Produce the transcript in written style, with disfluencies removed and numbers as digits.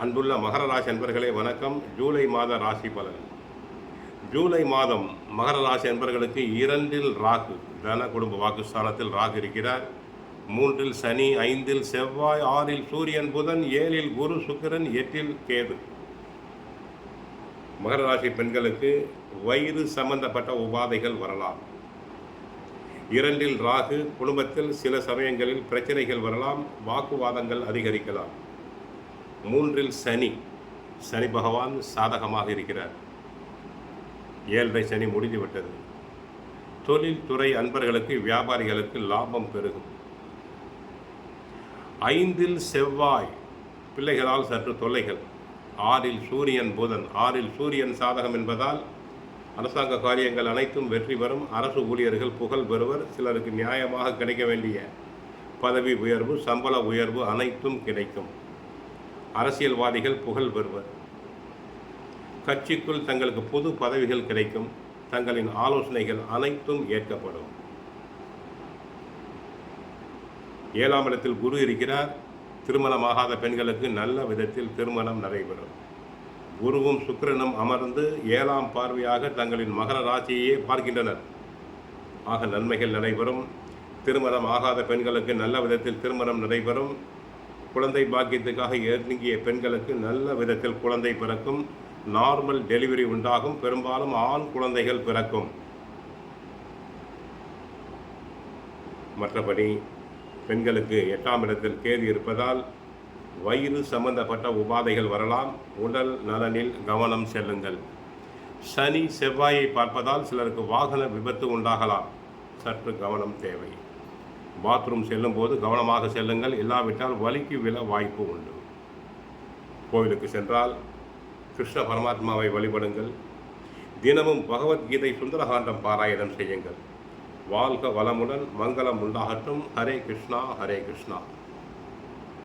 அன்புள்ள மகர ராசி அன்பர்களே வணக்கம். ஜூலை மாத ராசி பலன். ஜூலை மாதம் மகர ராசி அன்பர்களுக்கு 2இல் ராகு, தன குடும்ப வாக்குஸ்தானத்தில் ராகு இருக்கிறார். 3இல் சனி, 5இல் செவ்வாய், 6இல் சூரியன், புதன், 7இல் குரு, சுக்கிரன், 8இல் கேது. மகர ராசி பெண்களுக்கு வயிறு சம்பந்தப்பட்ட உபாதைகள் வரலாம். 2இல் ராகு, குடும்பத்தில் சில சமயங்களில் பிரச்சனைகள் வரலாம், வாக்குவாதங்கள் அதிகரிக்கலாம். 3இல் சனி, சனி பகவான் சாதகமாக இருக்கிறார். 7.5 சனி முடிந்துவிட்டது. தொழில்துறை அன்பர்களுக்கு, வியாபாரிகளுக்கு லாபம் பெருகும். 5இல் செவ்வாய், பிள்ளைகளால் சற்று தொல்லைகள். 6இல் சூரியன், புதன். 6இல் சூரியன் சாதகம் என்பதால் அரசாங்க காரியங்கள் அனைத்தும் வெற்றி பெறும். அரசு ஊழியர்கள் புகழ் பெறுவர். சிலருக்கு நியாயமாக கிடைக்க வேண்டிய பதவி உயர்வு, சம்பள உயர்வு அனைத்தும் கிடைக்கும். அரசியல்வாதிகள் புகழ் பெறுவர். கட்சிக்குள் தங்களுக்கு பொது பதவிகள் கிடைக்கும். தங்களின் ஆலோசனைகள் அனைத்தும் ஏற்கப்படும். 7ஆம் இடத்தில் குரு இருக்கிறார். திருமணமாகாத பெண்களுக்கு நல்ல விதத்தில் திருமணம் நடைபெறும். குருவும் சுக்கிரனும் அமர்ந்து 7ஆம் பார்வையாக தங்களின் மகர ராசியையே பார்க்கின்றனர். ஆக நன்மைகள் நடைபெறும். திருமணம் ஆகாத பெண்களுக்கு நல்ல விதத்தில் திருமணம் நடைபெறும். குழந்தை பாக்கியத்துக்காக ஏற்கிய பெண்களுக்கு நல்ல விதத்தில் குழந்தை பிறக்கும். நார்மல் டெலிவரி உண்டாகும். பெரும்பாலும் ஆண் குழந்தைகள் பிறக்கும். மற்றபடி பெண்களுக்கு 8ஆம் இடத்தில் கேது இருப்பதால் வயிறு சம்பந்தப்பட்ட உபாதைகள் வரலாம். உடல் நலனில் கவனம் செல்லுங்கள். சனி செவ்வாயை பார்ப்பதால் சிலருக்கு வாகன விபத்து உண்டாகலாம். சற்று கவனம் தேவை. பாத்ரூம் செல்லும் போது கவனமாக செல்லுங்கள். இல்லாவிட்டால் வலிக்கு விழ வாய்ப்பு உண்டு. கோவிலுக்கு சென்றால் கிருஷ்ண பரமாத்மாவை வழிபடுங்கள். தினமும் பகவத்கீதை சுந்தரகாண்டம் பாராயணம் செய்யுங்கள். வாழ்க வளமுடன், மங்களம் உண்டாகட்டும். ஹரே கிருஷ்ணா, ஹரே கிருஷ்ணா.